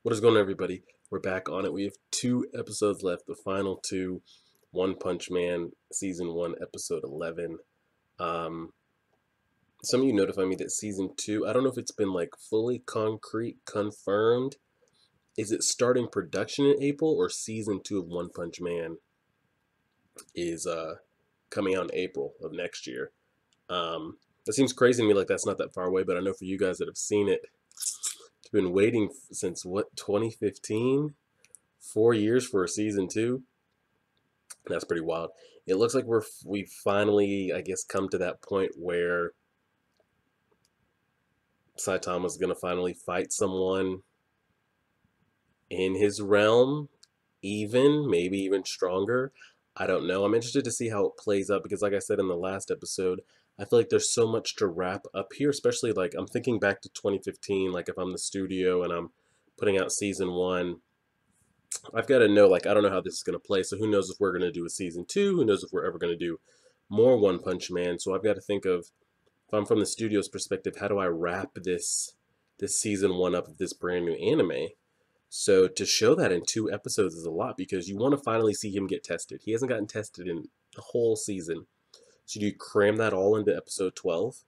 What is going on, everybody? We're back on it. We have 2 episodes left, the final two. One Punch Man, Season 1, Episode 11. Um, some of you notified me that Season 2, I don't know if it's been like fully concrete confirmed. Is it starting production in April, or Season 2 of One Punch Man is coming out in April of next year? That seems crazy to me, like that's not that far away, but I know for you guys that have seen it, it's been waiting since what, 2015? 4 years for a season 2. That's pretty wild. It looks like we've finally, I guess, come to that point where Saitama's gonna finally fight someone in his realm, even maybe even stronger. I don't know. I'm interested to see how it plays out because, like I said in the last episode, I feel like there's so much to wrap up here. Especially like I'm thinking back to 2015. Like if I'm the studio and I'm putting out season 1, I've got to know, like, I don't know how this is going to play. So who knows if we're going to do a season 2? Who knows if we're ever going to do more One Punch Man? So I've got to think of, if I'm from the studio's perspective, how do I wrap this season 1 up of this brand new anime? So to show that in 2 episodes is a lot because you want to finally see him get tested. He hasn't gotten tested in the whole season. So do you cram that all into episode 12?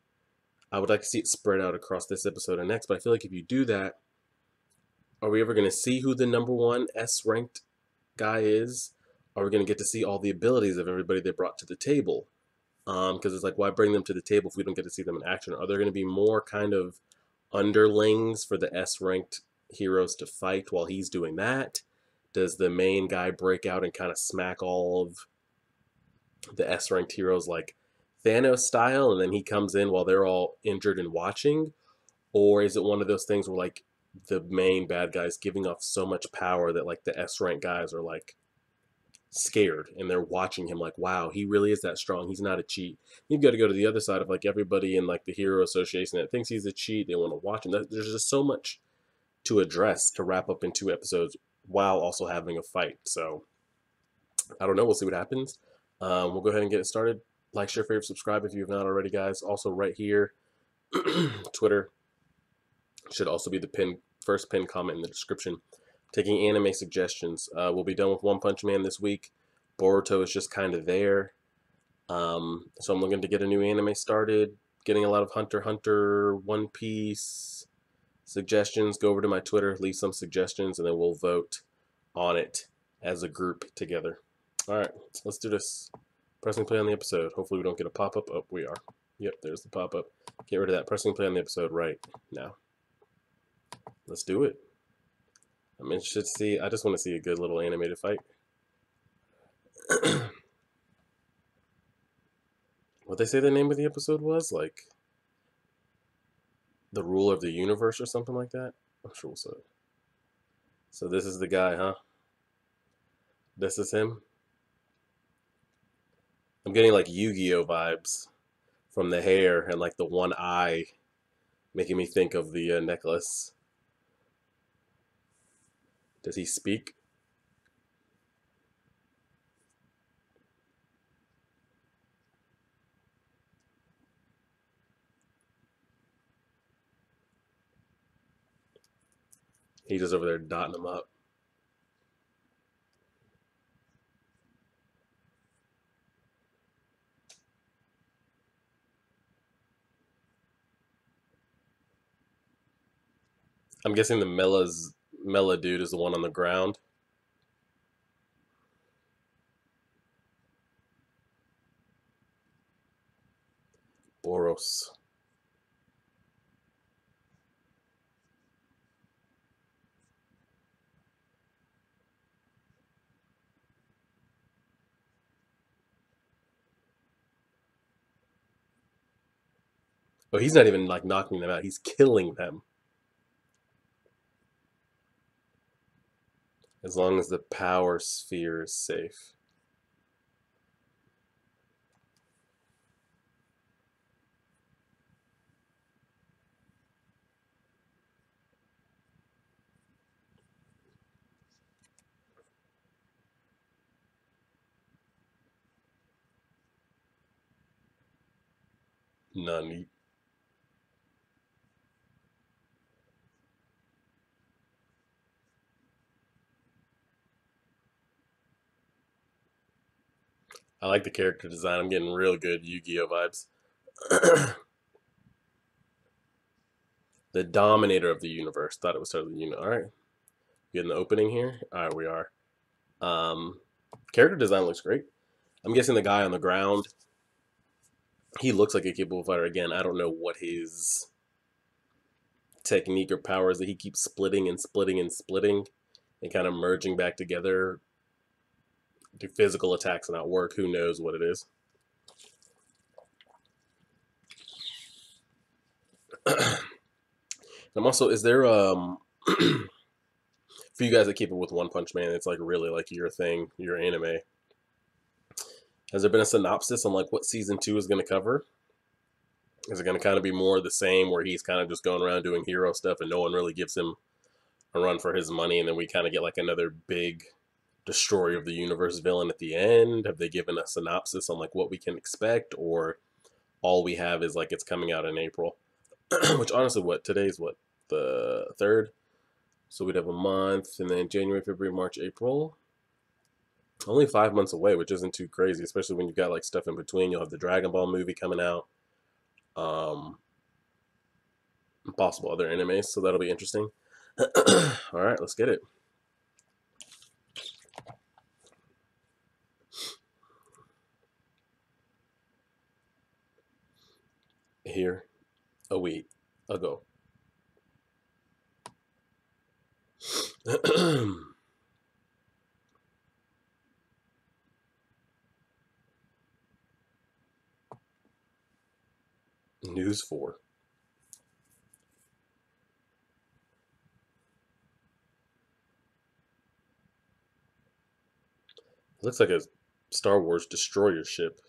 I would like to see it spread out across this episode and next, but I feel like if you do that, are we ever going to see who the number one S ranked guy is? Are we going to get to see all the abilities of everybody they brought to the table? Because it's like, why bring them to the table if we don't get to see them in action? Are there going to be more kind of underlings for the S ranked heroes to fight while he's doing that? Does the main guy break out and kind of smack all of the S ranked heroes like Thanos style, and then he comes in while they're all injured and watching? Or is it one of those things where like the main bad guy's giving off so much power that like the S rank guys are like scared and they're watching him like, wow, he really is that strong. He's not a cheat. You've got to go to the other side of like everybody in like the hero association that thinks he's a cheat. They want to watch him. There's just so much to address to wrap up in 2 episodes while also having a fight. So I don't know. We'll see what happens. We'll go ahead and get it started. Like, share, favorite, subscribe if you have not already, guys. Also, right here, Twitter should also be the first pinned comment in the description. Taking anime suggestions. We'll be done with One Punch Man this week. Boruto is just kind of there. So I'm looking to get a new anime started. Getting a lot of Hunter x Hunter, One Piece suggestions. Go over to my Twitter, leave some suggestions, and then we'll vote on it as a group together. All right, let's do this. Pressing play on the episode. Hopefully we don't get a pop-up. Oh, we are. Yep, there's the pop-up. Get rid of that. Pressing play on the episode right now. Let's do it. I'm interested to see. I just want to see a good little animated fight. What they say the name of the episode was? Like the ruler of the universe or something like that? I'm sure we'll say it. So this is the guy, huh? This is him? I'm getting like Yu-Gi-Oh vibes from the hair and like the one eye making me think of the necklace. Does he speak? He's just over there dotting them up. I'm guessing the Mela dude is the one on the ground. Boros. Oh, he's not even like knocking them out. He's killing them. As long as the power sphere is safe. None. I like the character design. I'm getting real good Yu-Gi-Oh vibes. The dominator of the universe. Thought it was totally All right, getting the opening here. All right, we are. Um, Character design looks great. I'm guessing the guy on the ground. He looks like a capable fighter. Again, I don't know what his technique or power is that he keeps splitting and splitting and splitting and kind of merging back together. Do physical attacks not work? Who knows what it is? I'm also, is there for you guys that keep it with One Punch Man, it's like really like your thing, your anime. Has there been a synopsis on like what season 2 is going to cover? Is it going to kind of be more the same, where he's kind of just going around doing hero stuff and no one really gives him a run for his money, and then we kind of get like another big destroyer of the universe villain at the end? Have they given a synopsis on like what we can expect, or all we have is like it's coming out in April? Which honestly, what today's what, the 3rd? So we'd have a month, and then January, February, March, April. Only 5 months away, which isn't too crazy, especially when you've got like stuff in between. You'll have the Dragon Ball movie coming out, um, possible other animes, so that'll be interesting. All right, let's get it. Here, a week ago. News 4. Looks like a Star Wars destroyer ship.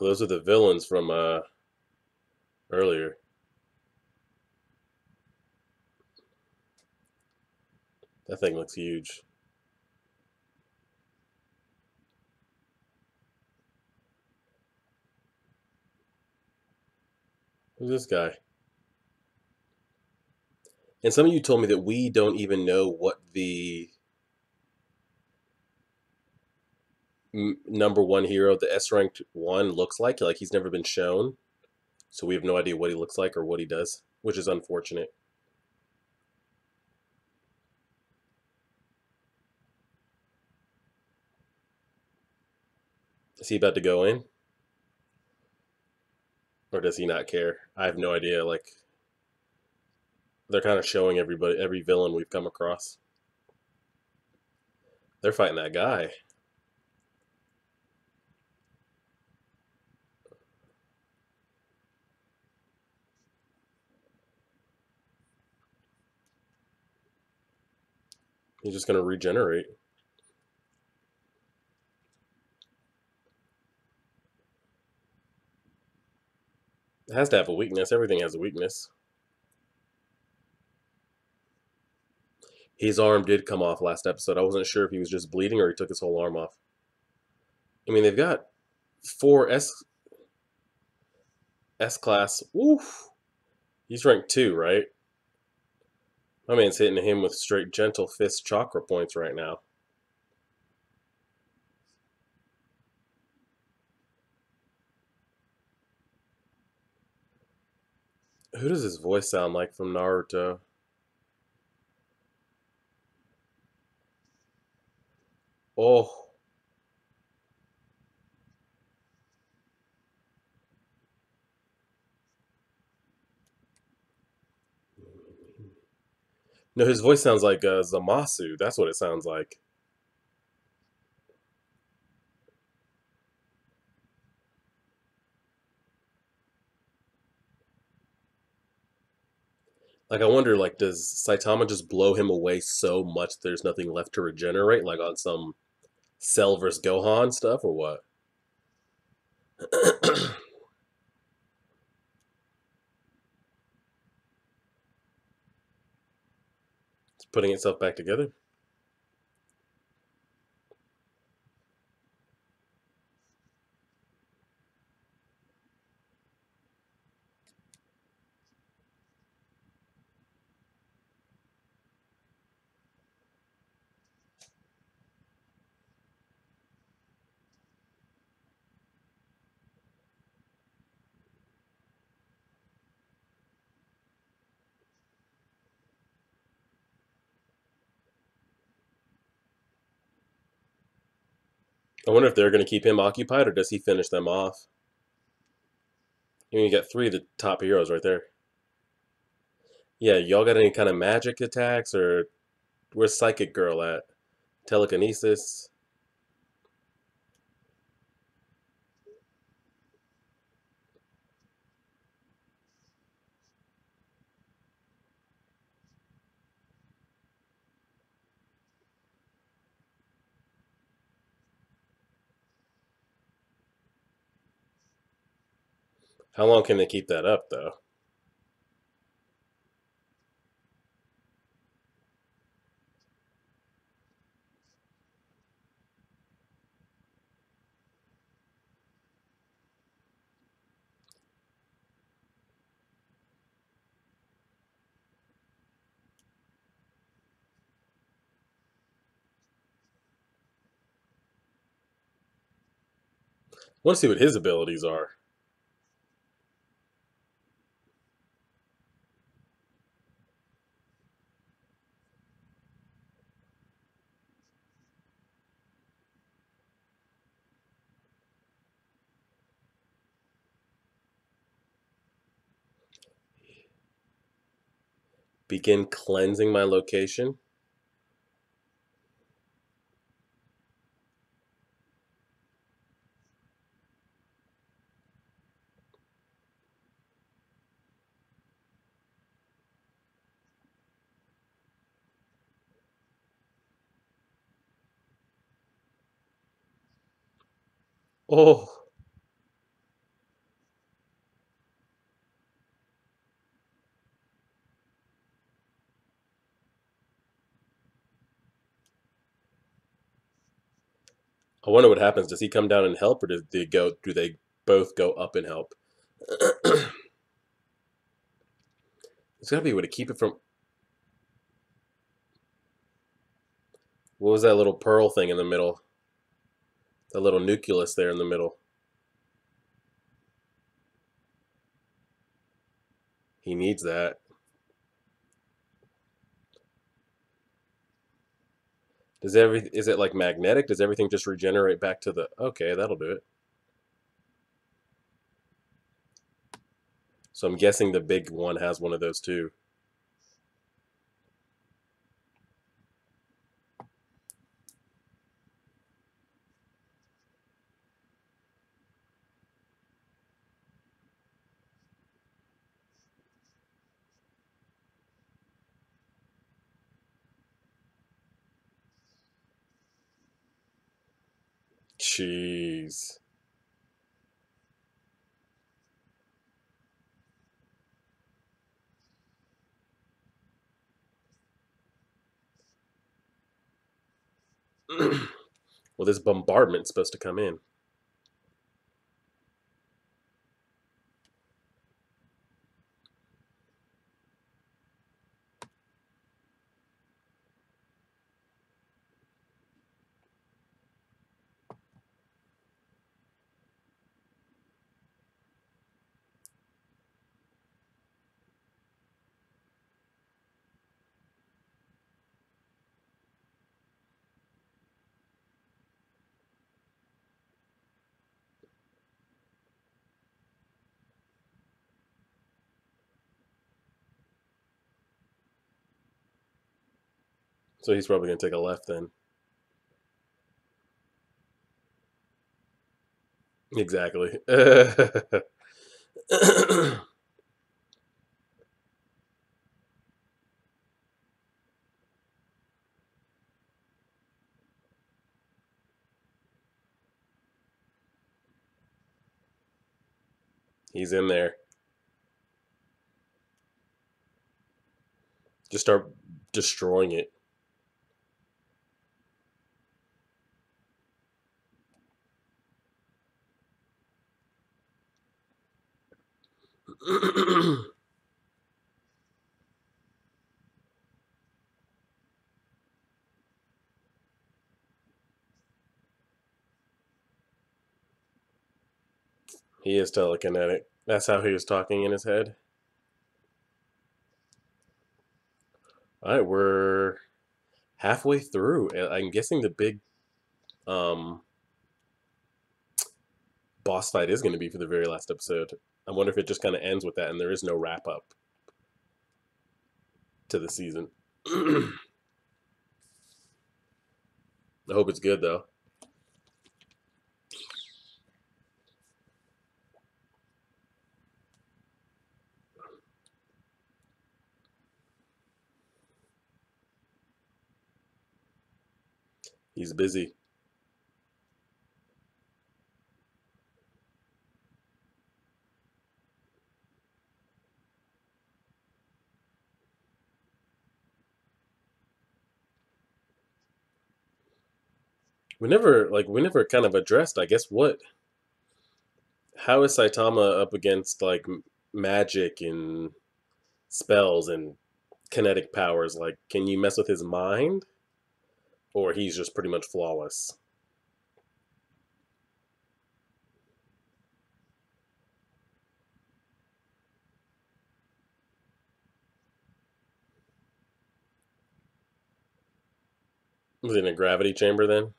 Oh, those are the villains from earlier. That thing looks huge. Who's this guy? And some of you told me that we don't even know what the number one hero, the S ranked one, looks like. Like he's never been shown, so we have no idea what he looks like or what he does, which is unfortunate. Is he about to go in, or does he not care? I have no idea. Like they're kind of showing everybody, every villain we've come across. They're fighting that guy. He's just gonna regenerate. It has to have a weakness. Everything has a weakness. His arm did come off last episode. I wasn't sure if he was just bleeding or he took his whole arm off. I mean, they've got 4 S class. Oof. He's ranked 2, right? My man's hitting him with straight gentle fist chakra points right now. Who does his voice sound like from Naruto? Oh. No, his voice sounds like Zamasu. That's what it sounds like. Like, I wonder, like, does Saitama just blow him away so much there's nothing left to regenerate, like on some Cell vs. Gohan stuff, or what? It's putting itself back together. I wonder if they're going to keep him occupied or does he finish them off? I mean, you got three of the top heroes right there. Yeah, y'all got any kind of magic attacks or where's Psychic Girl at? Telekinesis? How long can they keep that up though? I want to see what his abilities are. Begin cleansing my location. Oh, I wonder what happens. Does he come down and help, or Do they both go up and help? There's got to be a way to keep it from. What was that little pearl thing in the middle? That little nucleus there in the middle. He needs that. Is it like magnetic? Does everything just regenerate back to the? Okay, that'll do it. So I'm guessing the big one has one of those too. Jeez. Well, this bombardment's supposed to come in. So he's probably gonna take a left then. Exactly. He's in there. Just start destroying it. He is telekinetic. That's how he was talking in his head. All right, we're halfway through. I'm guessing the big um boss fight is going to be for the very last episode. I wonder if it just kind of ends with that and there is no wrap up to the season. I hope it's good though. He's busy. We never kind of addressed, I guess, what how is Saitama up against like magic and spells and kinetic powers? Like, can you mess with his mind, or he's just pretty much flawless? Was he in a gravity chamber then?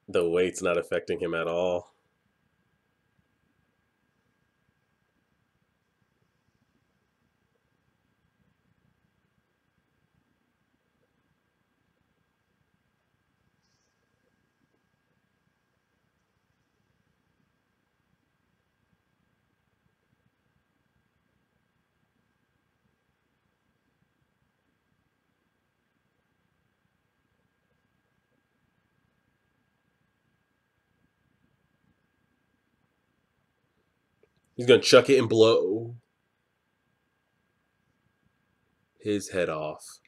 The weight's not affecting him at all. He's gonna chuck it and blow his head off.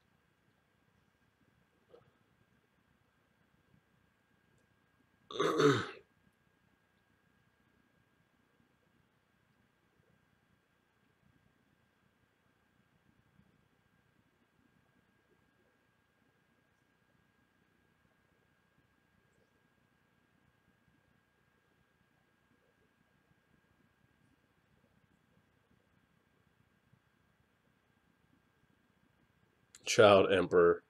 Child Emperor.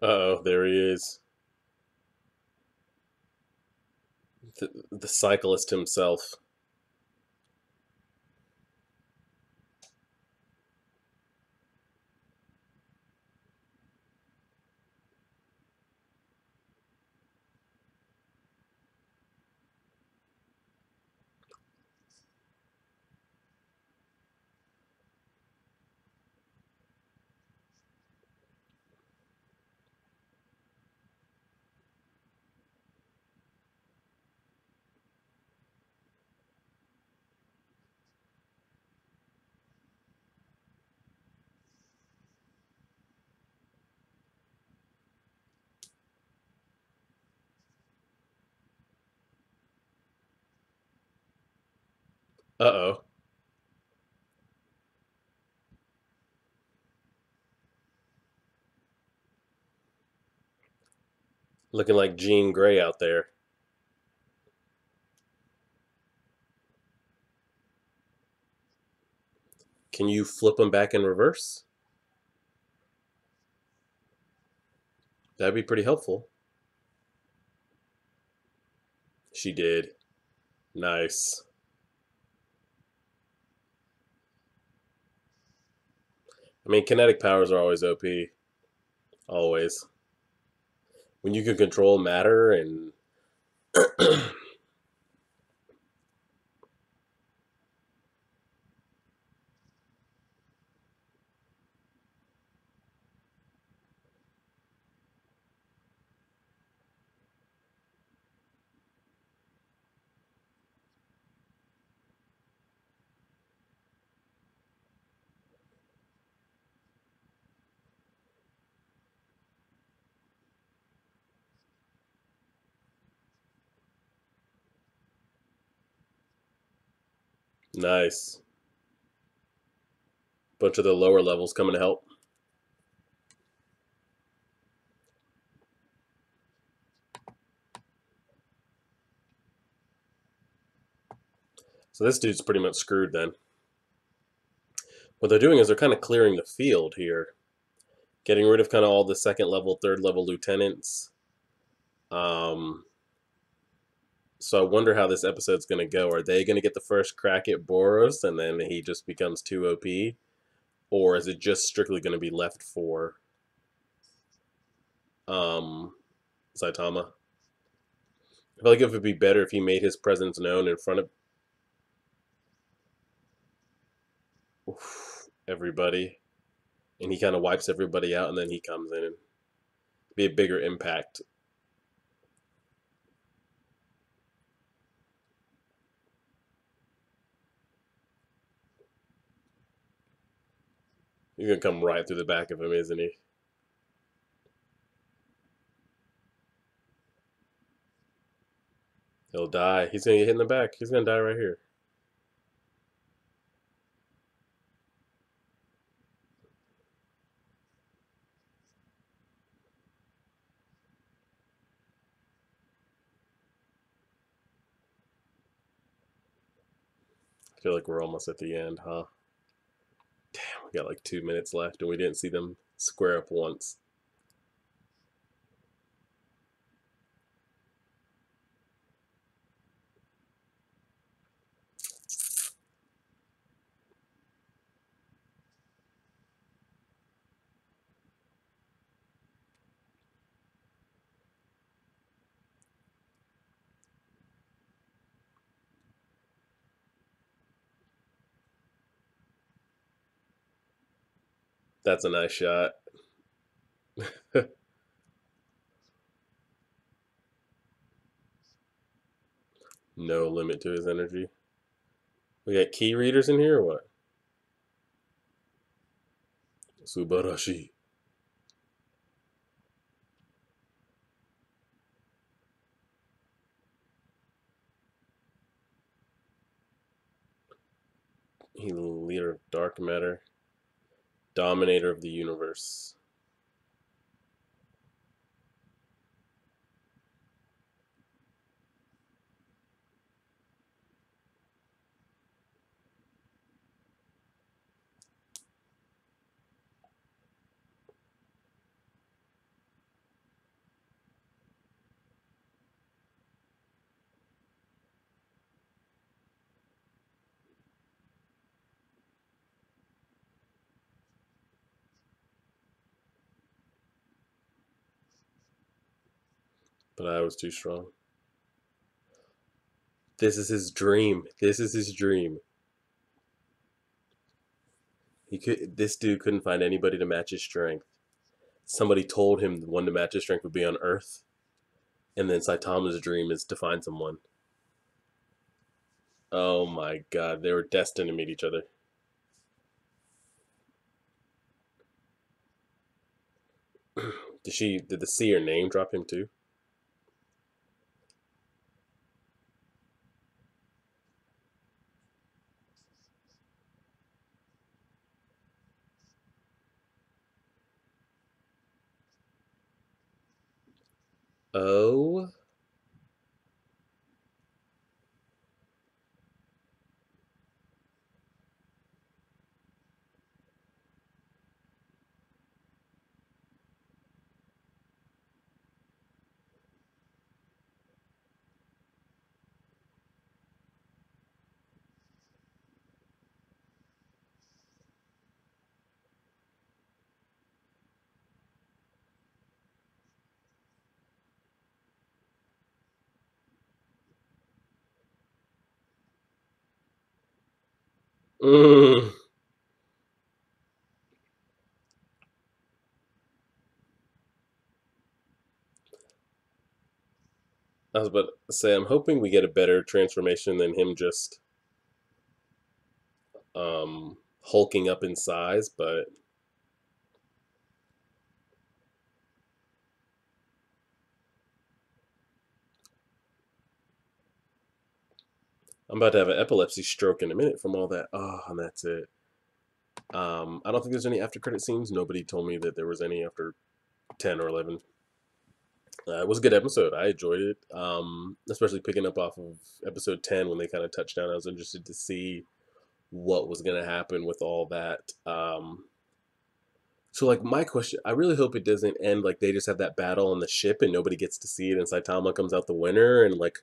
Uh oh, there he is. The cyclist himself. Uh oh. Looking like Jean Grey out there. Can you flip him back in reverse? That'd be pretty helpful. She did. Nice. I mean, kinetic powers are always OP. Always. When you can control matter and. Nice. Bunch of the lower levels coming to help. So this dude's pretty much screwed then. What they're doing is they're kind of clearing the field here, getting rid of kind of all the second level, third level lieutenants. Um, so I wonder how this episode's going to go. Are they going to get the first crack at Boros and then he just becomes too OP? Or is it just strictly going to be left for um, Saitama? I feel like it would be better if he made his presence known in front of everybody and he kind of wipes everybody out and then he comes in and be a bigger impact. He's going to come right through the back of him, isn't he? He'll die. He's going to get hit in the back. He's going to die right here. I feel like we're almost at the end, huh? Damn, we got like 2 minutes left and we didn't see them square up once. That's a nice shot. No limit to his energy. We got key readers in here or what? Subarashi. He leader of dark matter. Dominator of the universe. But I was too strong. This is his dream. This is his dream. This dude couldn't find anybody to match his strength. Somebody told him the one to match his strength would be on Earth. And then Saitama's dream is to find someone. Oh my god, they were destined to meet each other. Did the seer name drop him too? Oh. Mm. I was about to say, I'm hoping we get a better transformation than him just hulking up in size, but I'm about to have an epilepsy stroke in a minute from all that. Oh, and that's it. I don't think there's any after credit scenes. Nobody told me that there was any after 10 or 11. It was a good episode. I enjoyed it, especially picking up off of episode 10 when they kind of touched down. I was interested to see what was going to happen with all that. So, like, my question, I really hope it doesn't end like they just have that battle on the ship and nobody gets to see it, and Saitama comes out the winner, and like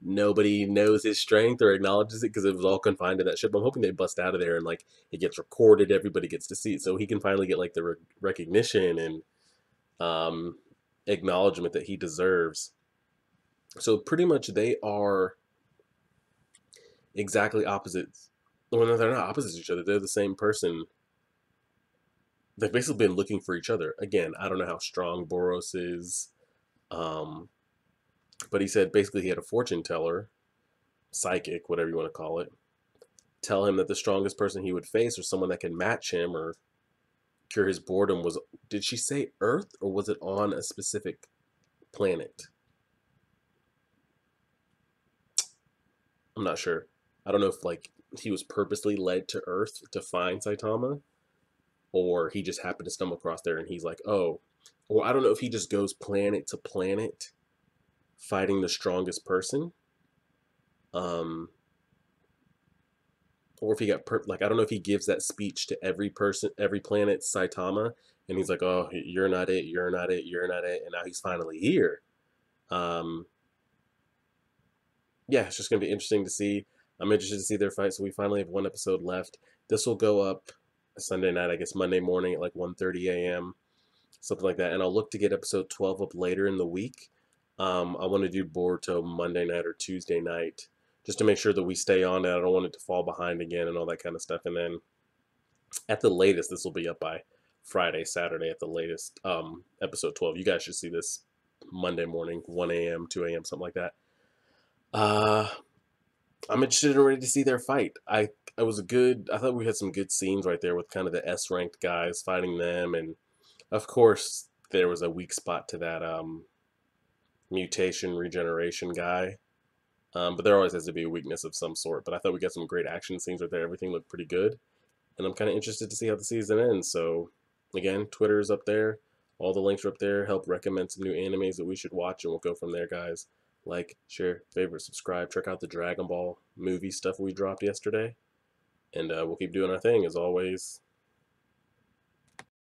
nobody knows his strength or acknowledges it because it was all confined to that ship. I'm hoping they bust out of there and like it gets recorded, everybody gets to see it, so he can finally get like the recognition and um, acknowledgement that he deserves. So pretty much they are exactly opposites. Well, no, they're not opposites to each other. They're the same person. They've basically been looking for each other. Again, I don't know how strong Boros is, um, but he said basically he had a fortune teller, psychic, whatever you want to call it, tell him that the strongest person he would face or someone that can match him or cure his boredom was, did she say Earth or was it on a specific planet? I'm not sure. I don't know if like he was purposely led to Earth to find Saitama or he just happened to stumble across there and he's like, oh, or I don't know if he just goes planet to planet fighting the strongest person. Um, or if he got like I don't know if he gives that speech to every person, every planet, Saitama, and he's like, "Oh, you're not it, you're not it, you're not it," and now he's finally here. Um, yeah, it's just gonna be interesting to see. I'm interested to see their fight. So we finally have one episode left. This will go up Sunday night, I guess Monday morning at like 1:30 a.m. something like that. And I'll look to get episode 12 up later in the week. I want to do Boruto Monday night or Tuesday night just to make sure that we stay on it. I don't want it to fall behind again and all that kind of stuff. And then at the latest, this will be up by Friday, Saturday at the latest. Episode 12. You guys should see this Monday morning, 1 a.m., 2 a.m., something like that. Uh, I'm interested and ready to see their fight. I was a good. I thought we had some good scenes right there with kind of the S ranked guys fighting them, and of course there was a weak spot to that mutation regeneration guy. But there always has to be a weakness of some sort. But I thought we got some great action scenes right there. Everything looked pretty good, and I'm kind of interested to see how the season ends. So again, Twitter's up there. All the links are up there. Help recommend some new animes that we should watch, and we'll go from there, guys. Like, share, favorite, subscribe. Check out the Dragon Ball movie stuff we dropped yesterday. And we'll keep doing our thing as always.